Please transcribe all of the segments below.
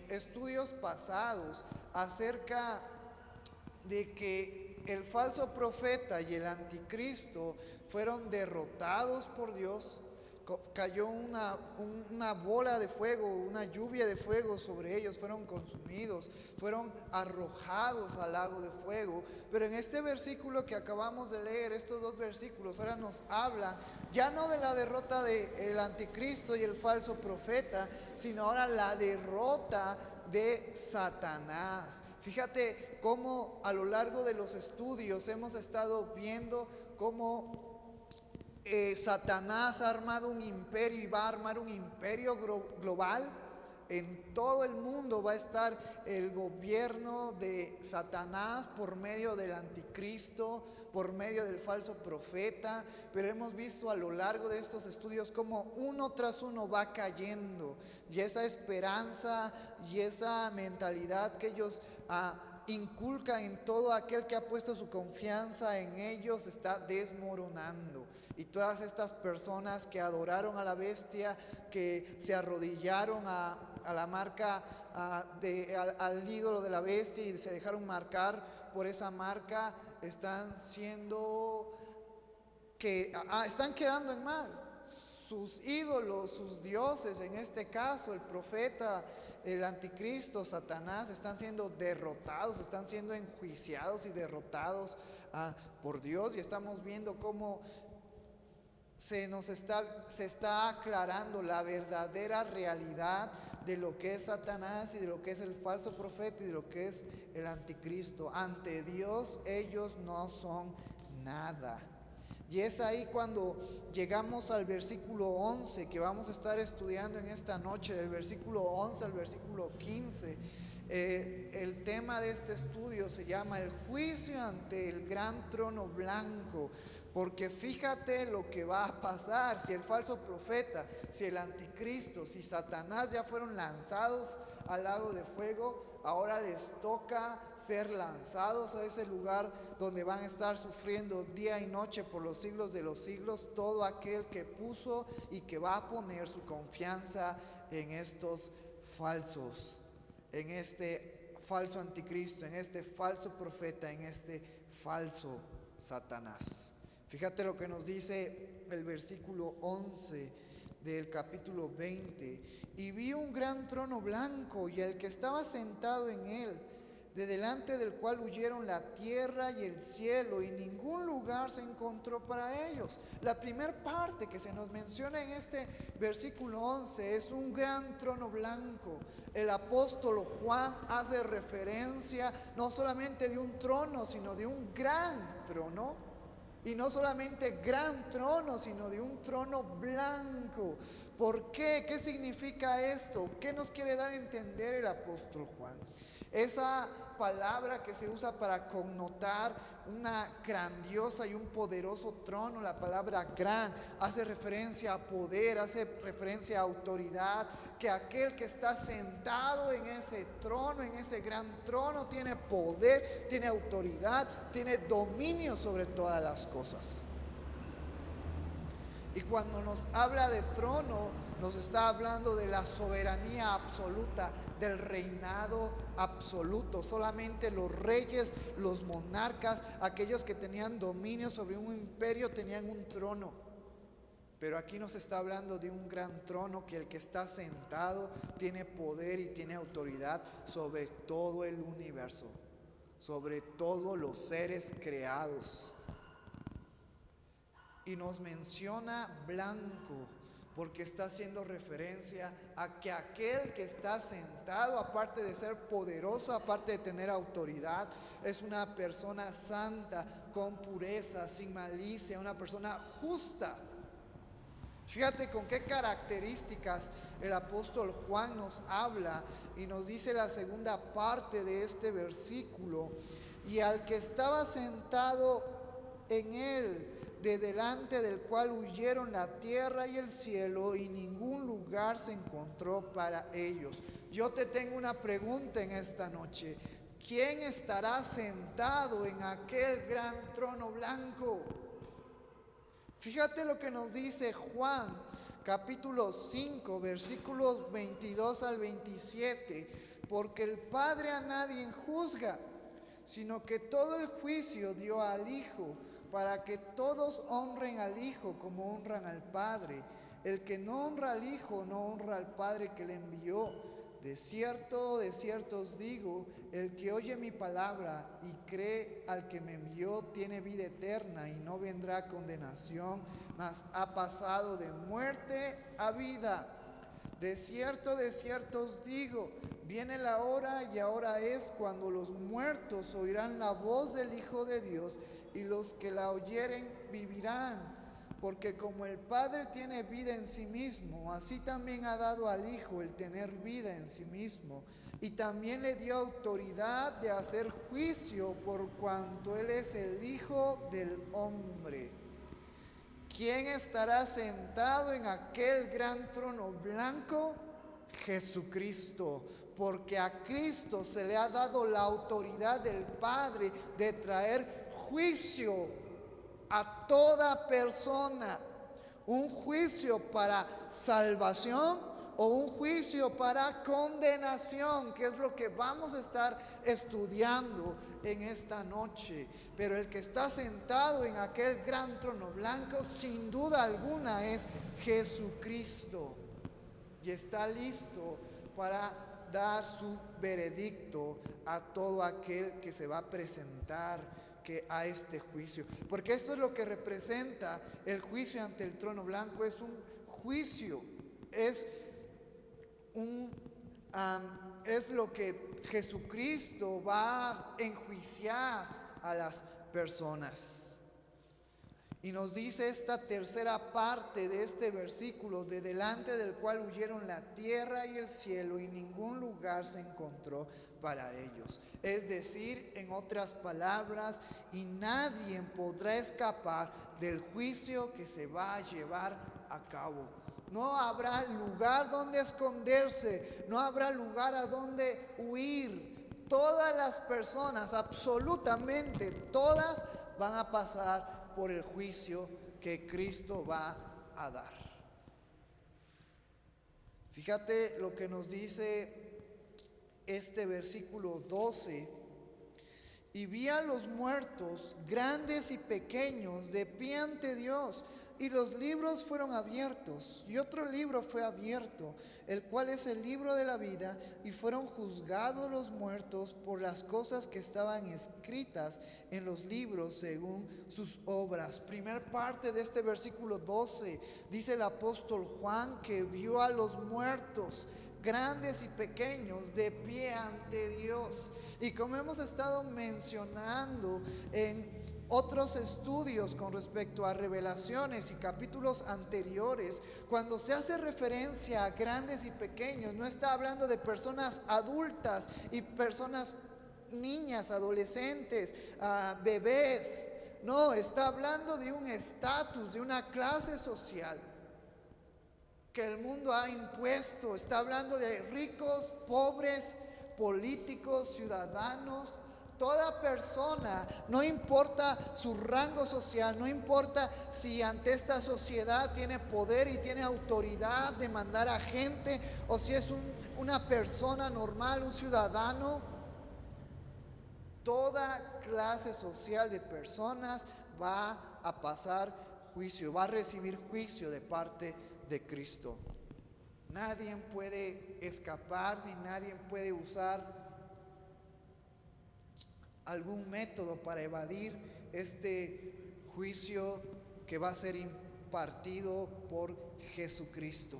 estudios pasados acerca de que el falso profeta y el anticristo fueron derrotados por Dios. Cayó una bola de fuego, una lluvia de fuego sobre ellos, fueron consumidos, fueron arrojados al lago de fuego. Pero en este versículo que acabamos de leer, estos dos versículos ahora nos hablan ya no de la derrota del anticristo y el falso profeta, sino ahora la derrota de Satanás. Fíjate cómo a lo largo de los estudios hemos estado viendo cómo Satanás ha armado un imperio y va a armar un imperio global. En todo el mundo va a estar el gobierno de Satanás por medio del anticristo, por medio del falso profeta. Pero hemos visto a lo largo de estos estudios cómo uno tras uno va cayendo, y esa esperanza y esa mentalidad que ellos inculcan en todo aquel que ha puesto su confianza en ellos está desmoronando. Y todas estas personas que adoraron a la bestia, que se arrodillaron a la marca, al ídolo de la bestia y se dejaron marcar por esa marca, están quedando en mal. Sus ídolos, sus dioses, en este caso el profeta, el anticristo, Satanás, están siendo derrotados, están siendo enjuiciados y derrotados por Dios. Y estamos viendo cómo se está aclarando la verdadera realidad de lo que es Satanás y de lo que es el falso profeta y de lo que es el anticristo. Ante Dios ellos no son nada. Y es ahí cuando llegamos al versículo 11 que vamos a estar estudiando en esta noche, del versículo 11 al versículo 15. El tema de este estudio se llama el juicio ante el gran trono blanco. Porque fíjate lo que va a pasar si el falso profeta, si el anticristo, si Satanás ya fueron lanzados al lago de fuego. Ahora les toca ser lanzados a ese lugar donde van a estar sufriendo día y noche por los siglos de los siglos todo aquel que puso y que va a poner su confianza en estos falsos, en este falso anticristo, en este falso profeta, en este falso Satanás. Fíjate lo que nos dice el versículo 11 del capítulo 20. Y vi un gran trono blanco y el que estaba sentado en él, de delante del cual huyeron la tierra y el cielo, y ningún lugar se encontró para ellos. La primera parte que se nos menciona en este versículo 11 es un gran trono blanco. El apóstol Juan hace referencia no solamente de un trono, sino de un gran trono. Y no solamente gran trono, sino de un trono blanco. ¿Por qué? ¿Qué significa esto? ¿Qué nos quiere dar a entender el apóstol Juan? Esa palabra que se usa para connotar una grandiosa y un poderoso trono, la palabra gran, hace referencia a poder, hace referencia a autoridad, que aquel que está sentado en ese trono, en ese gran trono, tiene poder, tiene autoridad, tiene dominio sobre todas las cosas. Y cuando nos habla de trono, nos está hablando de la soberanía absoluta, del reinado absoluto. Solamente los reyes, los monarcas, aquellos que tenían dominio sobre un imperio tenían un trono. Pero aquí nos está hablando de un gran trono, que el que está sentado tiene poder y tiene autoridad sobre todo el universo, sobre todos los seres creados. Y nos menciona blanco porque está haciendo referencia a que aquel que está sentado, aparte de ser poderoso, aparte de tener autoridad, es una persona santa, con pureza, sin malicia, una persona justa. Fíjate con qué características el apóstol Juan nos habla y nos dice la segunda parte de este versículo. Y al que estaba sentado en él, de delante del cual huyeron la tierra y el cielo, y ningún lugar se encontró para ellos. Yo te tengo una pregunta en esta noche. ¿Quién estará sentado en aquel gran trono blanco? Fíjate lo que nos dice Juan, capítulo 5, versículos 22 al 27. porque el Padre a nadie juzga, sino que todo el juicio dio al Hijo, para que todos honren al Hijo como honran al Padre. El que no honra al Hijo, no honra al Padre que le envió. De cierto os digo, el que oye mi palabra y cree al que me envió, tiene vida eterna y no vendrá a condenación, mas ha pasado de muerte a vida. De cierto os digo, viene la hora y ahora es cuando los muertos oirán la voz del Hijo de Dios, y los que la oyeren vivirán. Porque como el Padre tiene vida en sí mismo, así también ha dado al Hijo el tener vida en sí mismo. Y también le dio autoridad de hacer juicio por cuanto Él es el Hijo del hombre. ¿Quién estará sentado en aquel gran trono blanco? Jesucristo, porque a Cristo se le ha dado la autoridad del Padre de traer juicio a toda persona. Un juicio para salvación o un juicio para condenación, que es lo que vamos a estar estudiando en esta noche. Pero el que está sentado en aquel gran trono blanco, sin duda alguna, es Jesucristo, y está listo para dar su veredicto a todo aquel que se va a presentar a este juicio. Porque esto es lo que representa el juicio ante el trono blanco. Es un juicio, es lo que Jesucristo va a enjuiciar a las personas. Y nos dice esta tercera parte de este versículo: de delante del cual huyeron la tierra y el cielo, y ningún lugar se encontró para ellos. Es decir, en otras palabras, y nadie podrá escapar del juicio que se va a llevar a cabo. No habrá lugar donde esconderse, no habrá lugar a donde huir. Todas las personas, absolutamente todas, van a pasar por el juicio que Cristo va a dar. Fíjate lo que nos dice este versículo 12. Y vi a los muertos, grandes y pequeños, de pie ante Dios, y los libros fueron abiertos, y otro libro fue abierto, el cual es el libro de la vida, y fueron juzgados los muertos por las cosas que estaban escritas en los libros según sus obras. Primer parte de este versículo 12, dice el apóstol Juan que vio a los muertos, grandes y pequeños, de pie ante Dios. Y como hemos estado mencionando en otros estudios con respecto a Revelaciones y capítulos anteriores, cuando se hace referencia a grandes y pequeños, no está hablando de personas adultas y personas niñas, adolescentes, bebés. No, está hablando de un estatus, de una clase social que el mundo ha impuesto. Está hablando de ricos, pobres, políticos, ciudadanos. Toda persona, no importa su rango social, no importa si ante esta sociedad tiene poder y tiene autoridad de mandar a gente, o si es una persona normal, un ciudadano. Toda clase social de personas va a pasar juicio, va a recibir juicio de parte de Cristo. Nadie puede escapar, ni nadie puede usar algún método para evadir este juicio que va a ser impartido por Jesucristo.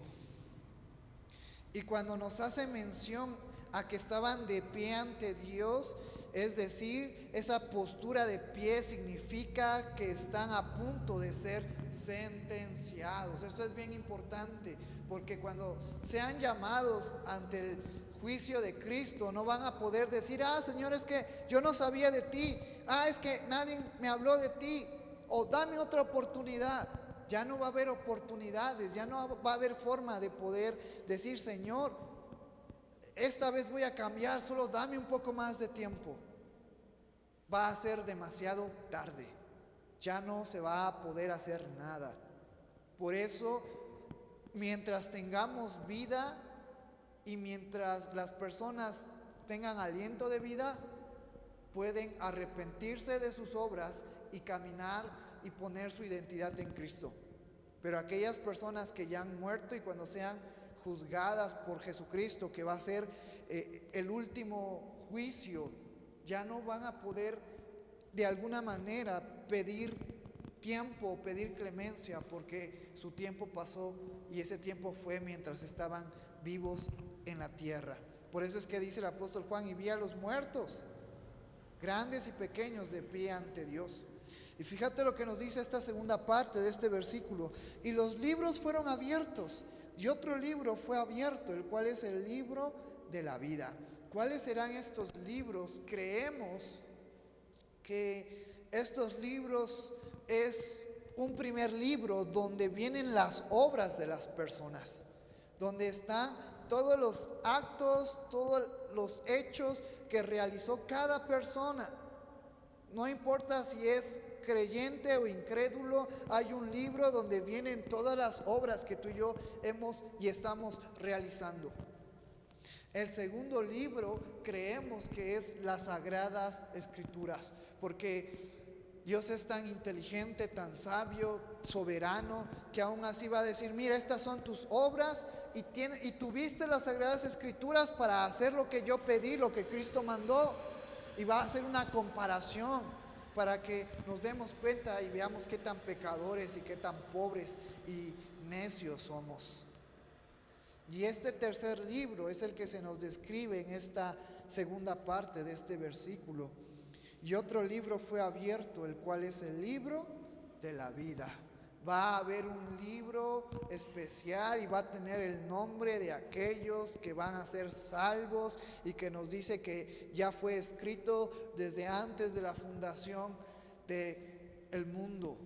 Y cuando nos hace mención a que estaban de pie ante Dios, es decir, esa postura de pie significa que están a punto de ser sentenciados. Esto es bien importante, porque cuando sean llamados ante el juicio de Cristo, no van a poder decir: Señor, es que yo no sabía de ti, es que nadie me habló de ti, o dame otra oportunidad. Ya no va a haber oportunidades, ya no va a haber forma de poder decir: Señor, esta vez voy a cambiar, solo dame un poco más de tiempo. Va a ser demasiado tarde, ya no se va a poder hacer nada. Por eso, mientras tengamos vida y mientras las personas tengan aliento de vida, pueden arrepentirse de sus obras y caminar y poner su identidad en Cristo. Pero aquellas personas que ya han muerto y cuando sean juzgadas por Jesucristo, que va a ser el último juicio, ya no van a poder de alguna manera pedir tiempo, pedir clemencia, porque su tiempo pasó y ese tiempo fue mientras estaban vivos en la tierra. Por eso es que dice el apóstol Juan: y vi a los muertos, grandes y pequeños, de pie ante Dios. Y fíjate lo que nos dice esta segunda parte de este versículo: y los libros fueron abiertos, y otro libro fue abierto, el cual es el libro de la vida. ¿Cuáles serán estos libros? Creemos que estos libros es un primer libro donde vienen las obras de las personas, donde están todos los actos, todos los hechos que realizó cada persona. No importa si es creyente o incrédulo, hay un libro donde vienen todas las obras que tú y yo hemos y estamos realizando. El segundo libro creemos que es las Sagradas Escrituras, porque Dios es tan inteligente, tan sabio, soberano, que aún así va a decir: mira, estas son tus obras y tuviste las Sagradas Escrituras para hacer lo que yo pedí, lo que Cristo mandó. Y va a hacer una comparación para que nos demos cuenta y veamos qué tan pecadores y qué tan pobres y necios somos. Y este tercer libro es el que se nos describe en esta segunda parte de este versículo. Y otro libro fue abierto, el cual es el libro de la vida. Va a haber un libro especial y va a tener el nombre de aquellos que van a ser salvos, y que nos dice que ya fue escrito desde antes de la fundación del mundo.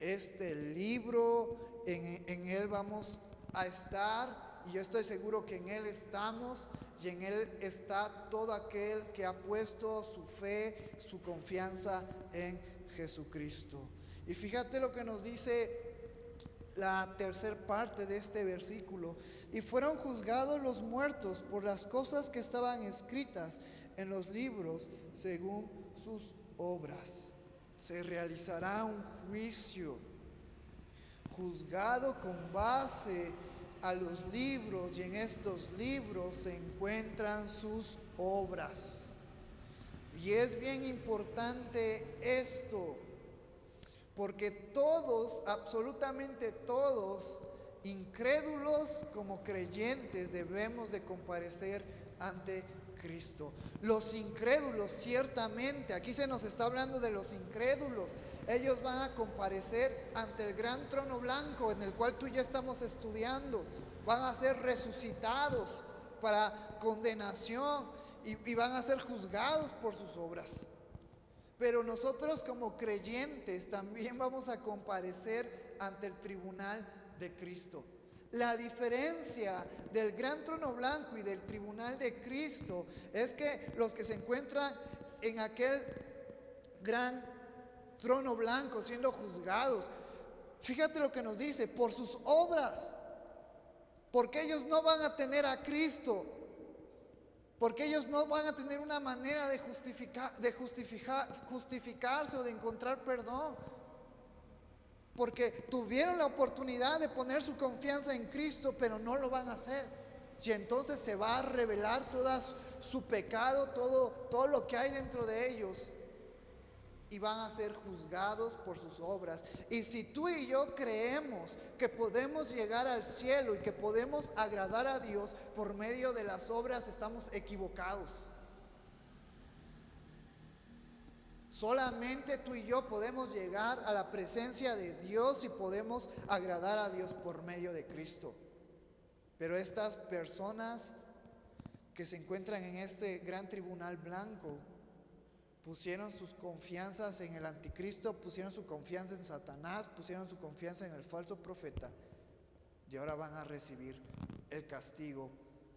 Este libro, en él vamos a estar, y yo estoy seguro que en él estamos, y en él está todo aquel que ha puesto su fe, su confianza en Jesucristo. Y fíjate lo que nos dice la tercera parte de este versículo: y fueron juzgados los muertos por las cosas que estaban escritas en los libros según sus obras. Se realizará un juicio juzgado con base a los libros, y en estos libros se encuentran sus obras. Y es bien importante esto, porque todos, absolutamente todos, incrédulos como creyentes, debemos de comparecer ante Cristo. Los incrédulos, ciertamente, aquí se nos está hablando de los incrédulos. Ellos van a comparecer ante el gran trono blanco, en el cual tú y yo estamos estudiando. Van a ser resucitados para condenación y van a ser juzgados por sus obras. Pero nosotros como creyentes también vamos a comparecer ante el tribunal de Cristo. La diferencia del gran trono blanco y del tribunal de Cristo es que los que se encuentran en aquel gran trono blanco siendo juzgados, fíjate lo que nos dice: por sus obras, porque ellos no van a tener a Cristo, porque ellos no van a tener una manera de justificarse o de encontrar perdón, porque tuvieron la oportunidad de poner su confianza en Cristo, pero no lo van a hacer. Y entonces se va a revelar todo su pecado, todo lo que hay dentro de ellos, y van a ser juzgados por sus obras. Y si tú y yo creemos que podemos llegar al cielo y que podemos agradar a Dios por medio de las obras, estamos equivocados. Solamente tú y yo podemos llegar a la presencia de Dios y podemos agradar a Dios por medio de Cristo. Pero estas personas que se encuentran en este gran tribunal blanco pusieron sus confianzas en el anticristo, pusieron su confianza en Satanás, pusieron su confianza en el falso profeta, y ahora van a recibir el castigo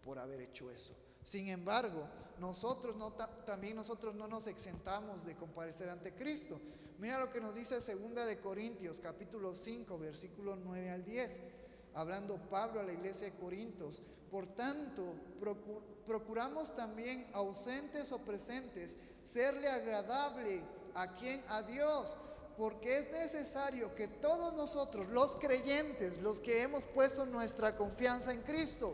por haber hecho eso. Sin embargo, nosotros no nos exentamos de comparecer ante Cristo. Mira lo que nos dice 2 Corintios capítulo 5 versículos 9 al 10, hablando Pablo a la iglesia de Corintios: Por tanto, procuramos también, ausentes o presentes, serle agradable a quien, a Dios, porque es necesario que todos nosotros, los creyentes, los que hemos puesto nuestra confianza en Cristo,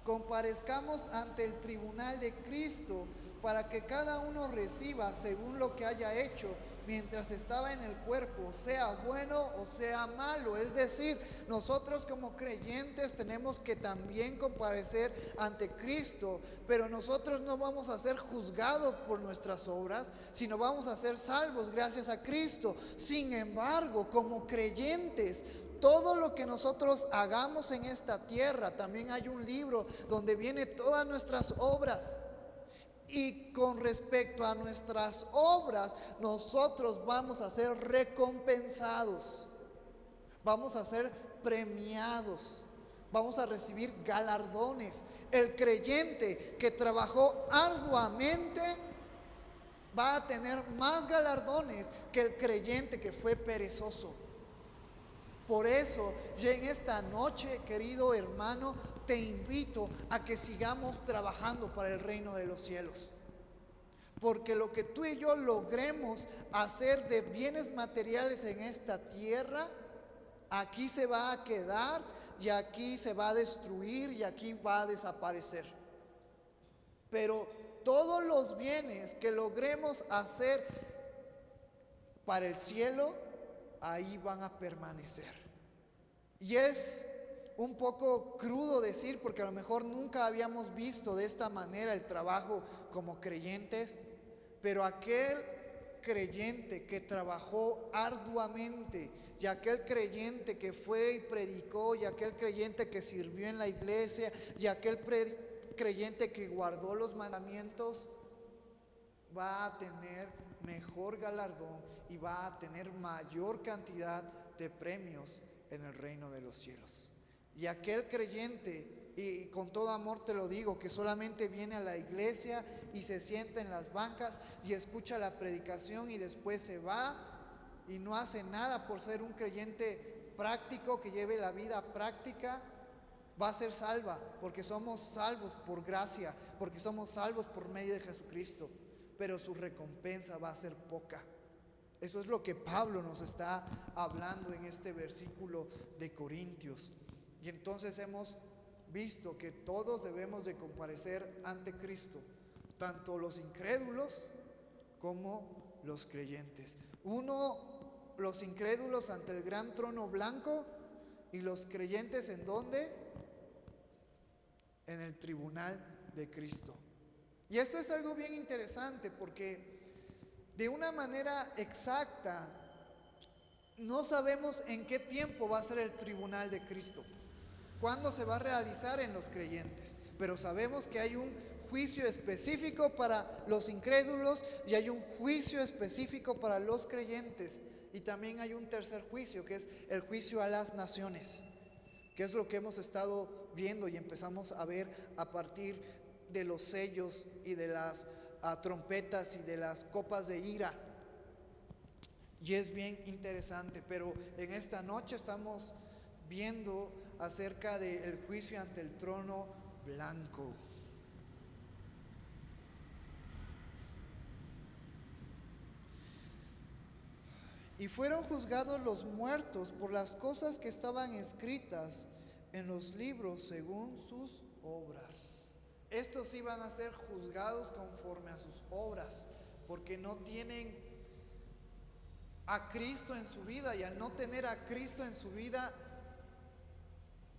comparezcamos ante el tribunal de Cristo para que cada uno reciba según lo que haya hecho mientras estaba en el cuerpo, sea bueno o sea malo. Es decir, nosotros como creyentes tenemos que también comparecer ante Cristo, pero nosotros no vamos a ser juzgados por nuestras obras, sino vamos a ser salvos gracias a Cristo. Sin embargo, como creyentes, todo lo que nosotros hagamos en esta tierra, también hay un libro donde viene todas nuestras obras. Y con respecto a nuestras obras, nosotros vamos a ser recompensados, vamos a ser premiados, vamos a recibir galardones. El creyente que trabajó arduamente va a tener más galardones que el creyente que fue perezoso. Por eso, yo en esta noche, querido hermano, te invito a que sigamos trabajando para el reino de los cielos. Porque lo que tú y yo logremos hacer de bienes materiales en esta tierra, aquí se va a quedar y aquí se va a destruir y aquí va a desaparecer. Pero todos los bienes que logremos hacer para el cielo, ahí van a permanecer. Y es un poco crudo decir, porque a lo mejor nunca habíamos visto de esta manera el trabajo como creyentes, pero aquel creyente que trabajó arduamente, y aquel creyente que fue y predicó, y aquel creyente que sirvió en la iglesia, y aquel creyente que guardó los mandamientos, va a tener mejor galardón y va a tener mayor cantidad de premios en el reino de los cielos. Y aquel creyente, y con todo amor te lo digo, que solamente viene a la iglesia y se sienta en las bancas y escucha la predicación y después se va y no hace nada por ser un creyente práctico, que lleve la vida práctica, va a ser salva, porque somos salvos por gracia, porque somos salvos por medio de Jesucristo, pero su recompensa va a ser poca. Eso es lo que Pablo nos está hablando en este versículo de Corintios. Y entonces hemos visto que todos debemos de comparecer ante Cristo, tanto los incrédulos como los creyentes. Los incrédulos ante el gran trono blanco, y los creyentes ¿en dónde? En el tribunal de Cristo. Y esto es algo bien interesante, porque de una manera exacta no sabemos en qué tiempo va a ser el tribunal de Cristo, cuándo se va a realizar en los creyentes, pero sabemos que hay un juicio específico para los incrédulos y hay un juicio específico para los creyentes, y también hay un tercer juicio, que es el juicio a las naciones, que es lo que hemos estado viendo y empezamos a ver a partir de los sellos y de las trompetas y de las copas de ira. Y es bien interesante, pero en esta noche estamos viendo acerca del juicio ante el trono blanco. Y fueron juzgados los muertos por las cosas que estaban escritas en los libros según sus obras. Estos iban a ser juzgados conforme a sus obras, porque no tienen a Cristo en su vida, y al no tener a Cristo en su vida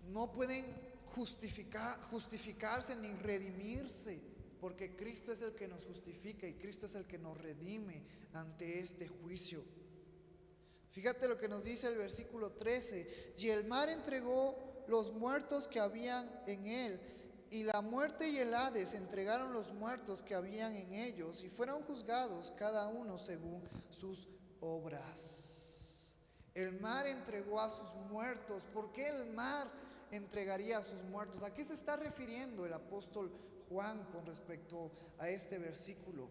no pueden justificarse ni redimirse, porque Cristo es el que nos justifica y Cristo es el que nos redime ante este juicio. Fíjate lo que nos dice el versículo 13: y el mar entregó los muertos que habían en él, y la muerte y el Hades entregaron los muertos que habían en ellos, y fueron juzgados cada uno según sus obras. El mar entregó a sus muertos. ¿Por qué el mar entregaría a sus muertos? ¿A qué se está refiriendo el apóstol Juan con respecto a este versículo?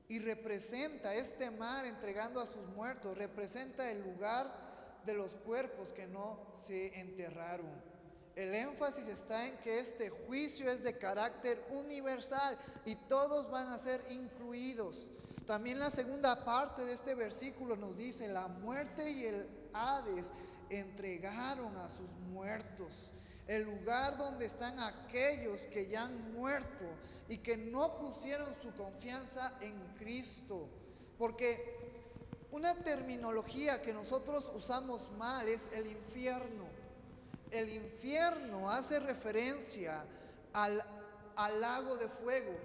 Y representa este mar entregando a sus muertos, representa el lugar de los cuerpos que no se enterraron. El énfasis está en que este juicio es de carácter universal y todos van a ser incluidos. También la segunda parte de este versículo nos dice: la muerte y el Hades entregaron a sus muertos. El lugar donde están aquellos que ya han muerto y que no pusieron su confianza en Cristo. Porque una terminología que nosotros usamos mal es el infierno. El infierno hace referencia al lago de fuego.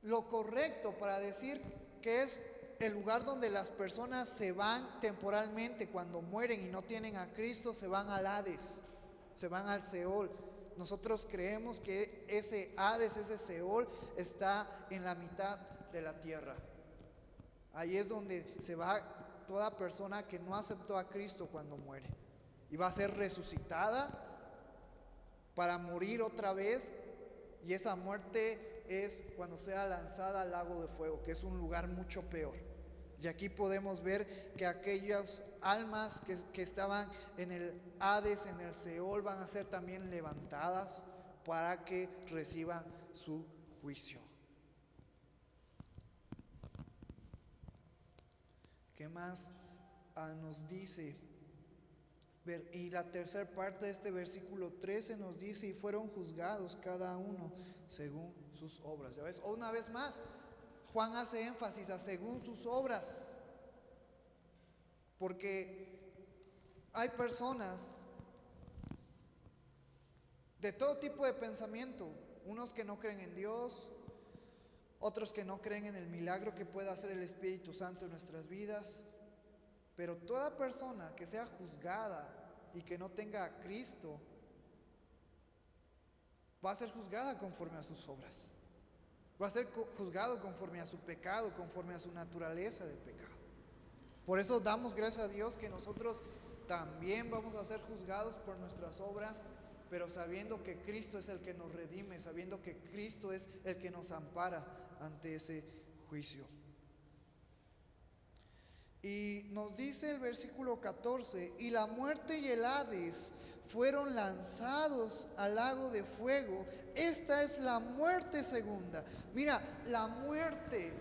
Lo correcto para decir que es el lugar donde las personas se van temporalmente cuando mueren y no tienen a Cristo, se van al Hades, se van al Seol. Nosotros creemos que ese Hades, ese Seol, está en la mitad de la tierra. Ahí es donde se va toda persona que no aceptó a Cristo cuando muere. Y va a ser resucitada para morir otra vez. Y esa muerte es cuando sea lanzada al lago de fuego, que es un lugar mucho peor. Y aquí podemos ver que aquellas almas que estaban en el Hades, en el Seol, van a ser también levantadas para que reciban su juicio. ¿Qué más nos dice? Y la tercera parte de este versículo 13 nos dice: y fueron juzgados cada uno según sus obras. ¿Ya ves? O una vez más, Juan hace énfasis a según sus obras. Porque hay personas de todo tipo de pensamiento. Unos que no creen en Dios, otros que no creen en el milagro que pueda hacer el Espíritu Santo en nuestras vidas. Pero toda persona que sea juzgada y que no tenga a Cristo va a ser juzgada conforme a sus obras. Va a ser juzgado conforme a su pecado, conforme a su naturaleza de pecado. Por eso damos gracias a Dios que nosotros también vamos a ser juzgados por nuestras obras, pero sabiendo que Cristo es el que nos redime, sabiendo que Cristo es el que nos ampara ante ese juicio. Y nos dice el versículo 14: y la muerte y el Hades fueron lanzados al lago de fuego. Esta es la muerte segunda. Mira, la muerte,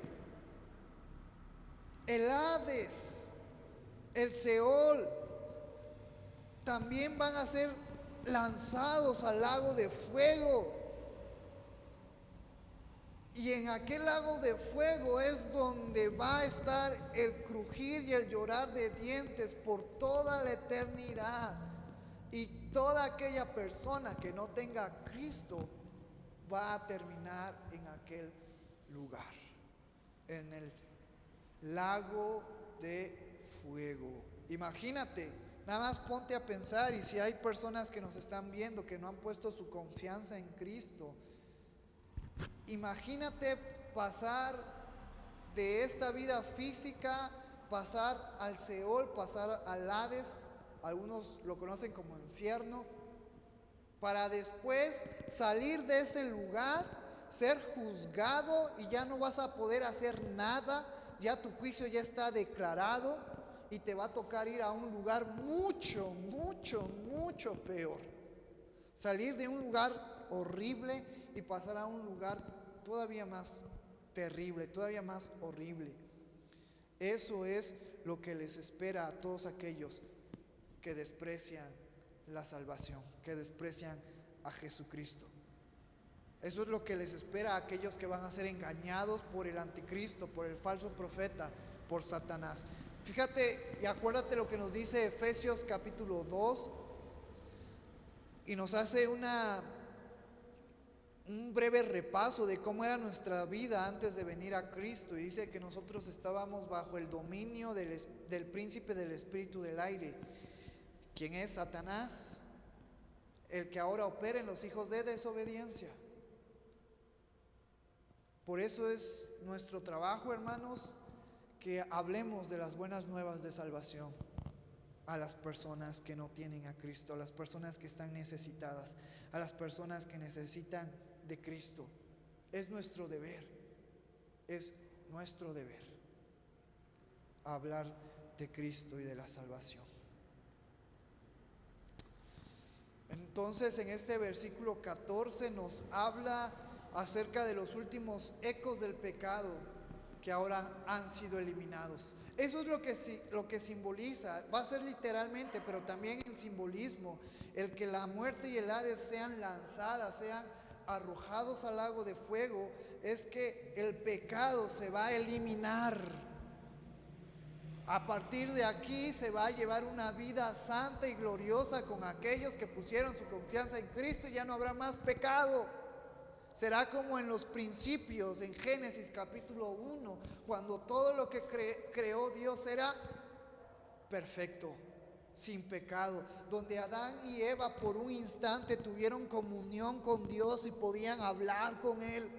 el Hades, el Seol, también van a ser lanzados al lago de fuego. Y en aquel lago de fuego es donde va a estar el crujir y el llorar de dientes por toda la eternidad. Y toda aquella persona que no tenga a Cristo va a terminar en aquel lugar, en el lago de fuego. Imagínate, nada más ponte a pensar, y si hay personas que nos están viendo que no han puesto su confianza en Cristo, imagínate pasar de esta vida física, pasar al Seol, pasar al Hades, algunos lo conocen como infierno, para después salir de ese lugar, ser juzgado y ya no vas a poder hacer nada, ya tu juicio ya está declarado y te va a tocar ir a un lugar mucho, mucho, mucho peor. Salir de un lugar horrible y pasar a un lugar todavía más terrible, todavía más horrible. Eso es lo que les espera a todos aquellos que desprecian la salvación, que desprecian a Jesucristo. Eso es lo que les espera a aquellos que van a ser engañados por el anticristo, por el falso profeta, por Satanás. Fíjate y acuérdate lo que nos dice Efesios capítulo 2, y nos hace un breve repaso de cómo era nuestra vida antes de venir a Cristo. Y dice que nosotros estábamos bajo el dominio del príncipe del espíritu del aire, quien es Satanás, el que ahora opera en los hijos de desobediencia. Por eso es nuestro trabajo, hermanos, que hablemos de las buenas nuevas de salvación a las personas que no tienen a Cristo, a las personas que están necesitadas, a las personas que necesitan de Cristo. Es nuestro deber hablar de Cristo y de la salvación. Entonces en este versículo 14 nos habla acerca de los últimos ecos del pecado que ahora han sido eliminados. Eso es lo que simboliza, va a ser literalmente, pero también en simbolismo, el que la muerte y el Hades sean lanzadas, sean arrojados al lago de fuego, es que el pecado se va a eliminar. A partir de aquí se va a llevar una vida santa y gloriosa con aquellos que pusieron su confianza en Cristo, y ya no habrá más pecado. Será como en los principios, en Génesis capítulo 1, cuando todo lo que creó Dios era perfecto, sin pecado, donde Adán y Eva por un instante tuvieron comunión con Dios y podían hablar con Él.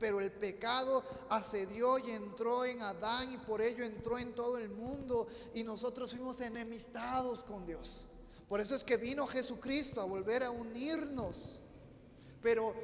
Pero el pecado asedió y entró en Adán, y por ello entró en todo el mundo, y nosotros fuimos enemistados con Dios. Por eso es que vino Jesucristo a volver a unirnos. Pero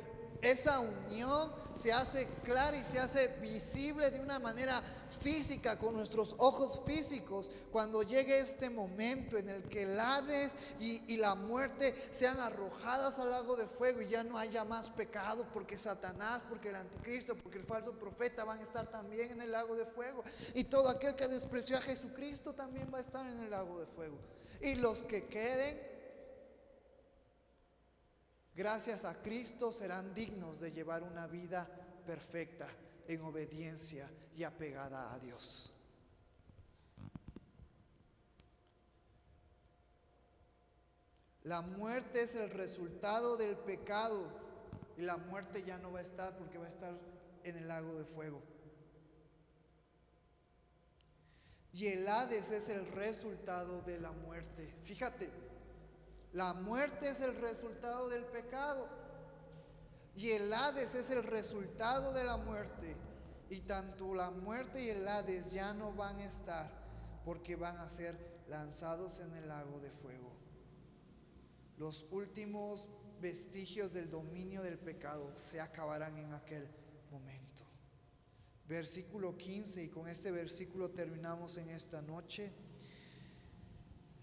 esa unión se hace clara y se hace visible de una manera física, con nuestros ojos físicos, cuando llegue este momento en el que el Hades y la muerte sean arrojadas al lago de fuego, y ya no haya más pecado, porque Satanás, porque el anticristo, porque el falso profeta van a estar también en el lago de fuego, y todo aquel que despreció a Jesucristo también va a estar en el lago de fuego. Y los que queden, gracias a Cristo, serán dignos de llevar una vida perfecta en obediencia y apegada a Dios. La muerte es el resultado del pecado, y la muerte ya no va a estar, porque va a estar en el lago de fuego. Y el Hades es el resultado de la muerte. Fíjate, la muerte es el resultado del pecado, y el Hades es el resultado de la muerte. Y tanto la muerte y el Hades ya no van a estar, porque van a ser lanzados en el lago de fuego. Los últimos vestigios del dominio del pecado se acabarán en aquel momento. Versículo 15, y con este versículo terminamos en esta noche.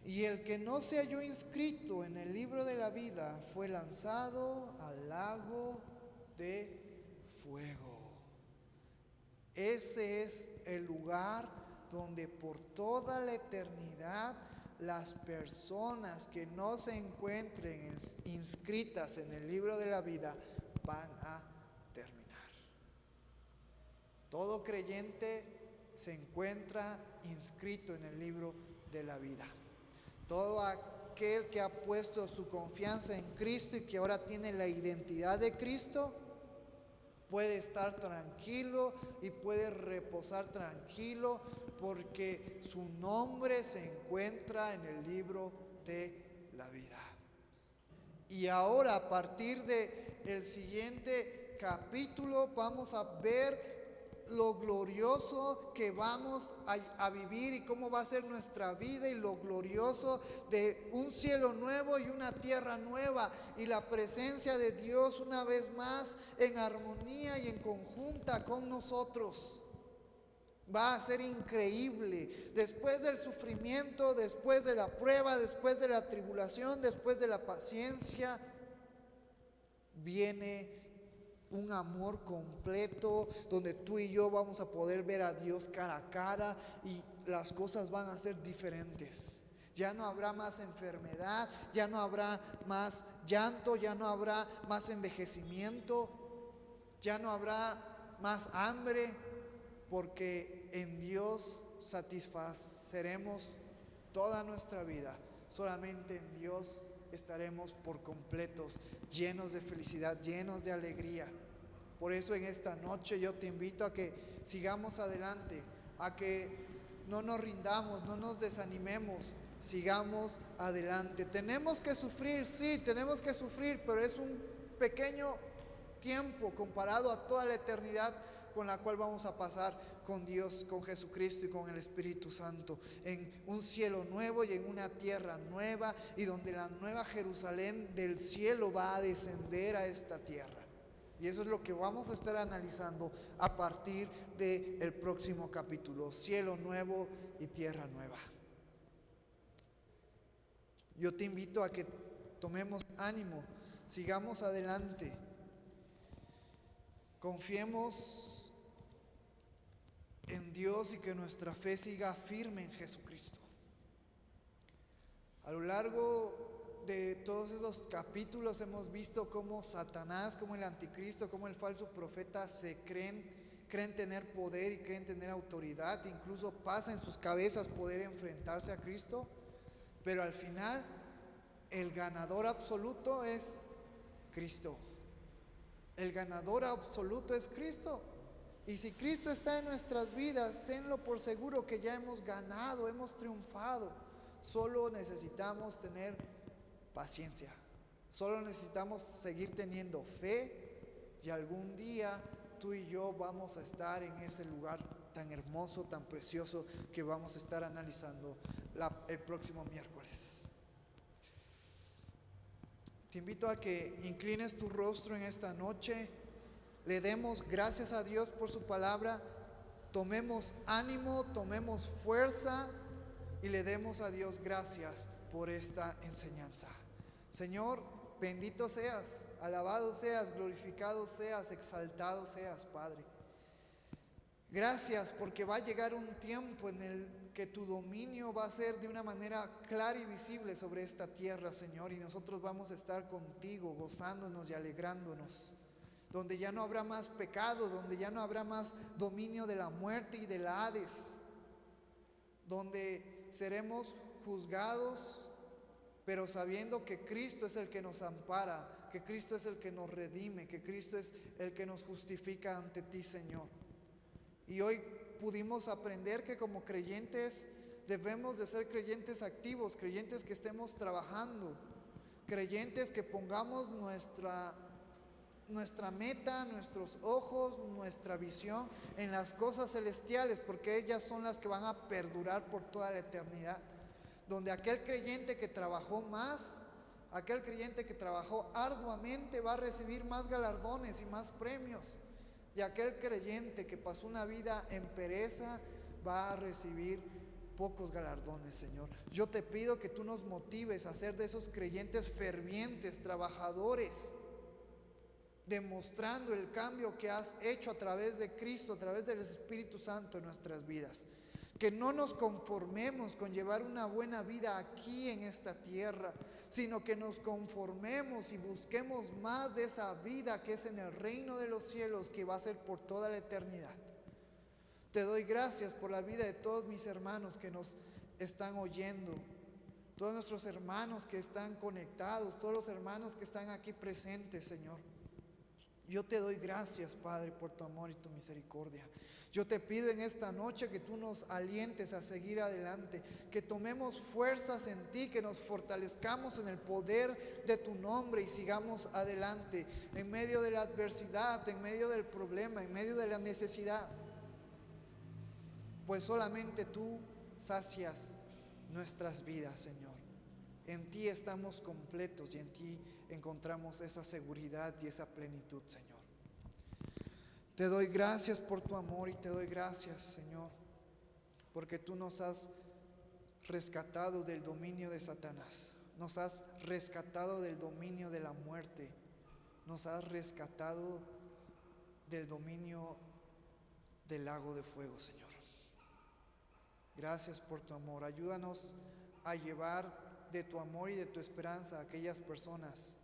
Y el que no se halló inscrito en el libro de la vida fue lanzado al lago de fuego. Ese es el lugar donde por toda la eternidad las personas que no se encuentren inscritas en el libro de la vida van a terminar. Todo creyente se encuentra inscrito en el libro de la vida. Todo aquel que ha puesto su confianza en Cristo y que ahora tiene la identidad de Cristo, puede estar tranquilo y puede reposar tranquilo, porque su nombre se encuentra en el libro de la vida. Y ahora, a partir del siguiente capítulo, vamos a ver lo glorioso que vamos a vivir y cómo va a ser nuestra vida, y lo glorioso de un cielo nuevo y una tierra nueva, y la presencia de Dios una vez más en armonía y en conjunta con nosotros. Va a ser increíble. Después del sufrimiento, después de la prueba, después de la tribulación, después de la paciencia, viene un amor completo, donde tú y yo vamos a poder ver a Dios cara a cara, y las cosas van a ser diferentes. Ya no habrá más enfermedad, ya no habrá más llanto, ya no habrá más envejecimiento, ya no habrá más hambre, porque en Dios satisfaceremos toda nuestra vida. Solamente en Dios estaremos por completos, llenos de felicidad, llenos de alegría. Por eso en esta noche yo te invito a que sigamos adelante, a que no nos rindamos, no nos desanimemos, sigamos adelante. Tenemos que sufrir, sí, tenemos que sufrir, pero es un pequeño tiempo comparado a toda la eternidad con la cual vamos a pasar con Dios, con Jesucristo y con el Espíritu Santo, en un cielo nuevo y en una tierra nueva, y donde la nueva Jerusalén del cielo va a descender a esta tierra. Y eso es lo que vamos a estar analizando a partir del próximo capítulo: cielo nuevo y tierra nueva. Yo te invito a que tomemos ánimo, sigamos adelante, confiemos en Dios y que nuestra fe siga firme en Jesucristo. A lo largo de todos esos capítulos hemos visto cómo Satanás, cómo el anticristo, cómo el falso profeta creen tener poder y creen tener autoridad, incluso pasa en sus cabezas poder enfrentarse a Cristo, pero al final el ganador absoluto es Cristo. El ganador absoluto es Cristo. Y si Cristo está en nuestras vidas, tenlo por seguro que ya hemos ganado, hemos triunfado. Solo necesitamos tener paciencia. Solo necesitamos seguir teniendo fe y algún día tú y yo vamos a estar en ese lugar tan hermoso, tan precioso que vamos a estar analizando el próximo miércoles. Te invito a que inclines tu rostro en esta noche, le demos gracias a Dios por su palabra, tomemos ánimo, tomemos fuerza y le demos a Dios gracias por esta enseñanza. Señor, bendito seas, alabado seas, glorificado seas, exaltado seas, Padre. Gracias porque va a llegar un tiempo en el que tu dominio va a ser de una manera clara y visible sobre esta tierra, Señor, y nosotros vamos a estar contigo, gozándonos y alegrándonos, donde ya no habrá más pecado, donde ya no habrá más dominio de la muerte y del Hades, donde seremos juzgados, pero sabiendo que Cristo es el que nos ampara, que Cristo es el que nos redime, que Cristo es el que nos justifica ante ti, Señor. Y hoy pudimos aprender que como creyentes debemos de ser creyentes activos, creyentes que estemos trabajando, creyentes que pongamos nuestra meta, nuestros ojos, nuestra visión en las cosas celestiales, porque ellas son las que van a perdurar por toda la eternidad. Donde aquel creyente que trabajó más, aquel creyente que trabajó arduamente va a recibir más galardones y más premios. Y aquel creyente que pasó una vida en pereza va a recibir pocos galardones, Señor. Yo te pido que tú nos motives a ser de esos creyentes fervientes, trabajadores, demostrando el cambio que has hecho a través de Cristo, a través del Espíritu Santo en nuestras vidas. Que no nos conformemos con llevar una buena vida aquí en esta tierra, sino que nos conformemos y busquemos más de esa vida que es en el reino de los cielos, que va a ser por toda la eternidad. Te doy gracias por la vida de todos mis hermanos que nos están oyendo, todos nuestros hermanos que están conectados, todos los hermanos que están aquí presentes, Señor. Yo te doy gracias, Padre, por tu amor y tu misericordia. Yo te pido en esta noche que tú nos alientes a seguir adelante, que tomemos fuerzas en ti, que nos fortalezcamos en el poder de tu nombre y sigamos adelante en medio de la adversidad, en medio del problema, en medio de la necesidad. Pues solamente tú sacias nuestras vidas, Señor. En ti estamos completos y en ti encontramos esa seguridad y esa plenitud, Señor. Te doy gracias por tu amor y te doy gracias, Señor, porque tú nos has rescatado del dominio de Satanás, nos has rescatado del dominio de la muerte, nos has rescatado del dominio del lago de fuego, Señor. Gracias por tu amor. Ayúdanos a llevar de tu amor y de tu esperanza a aquellas personas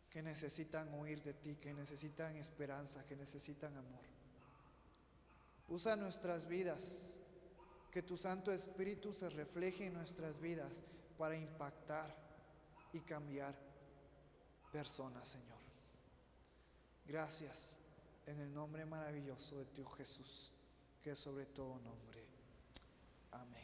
que necesitan oír de ti, que necesitan esperanza, que necesitan amor. Usa nuestras vidas, que tu Santo Espíritu se refleje en nuestras vidas para impactar y cambiar personas, Señor. Gracias en el nombre maravilloso de tu Jesús, que es sobre todo nombre. Amén.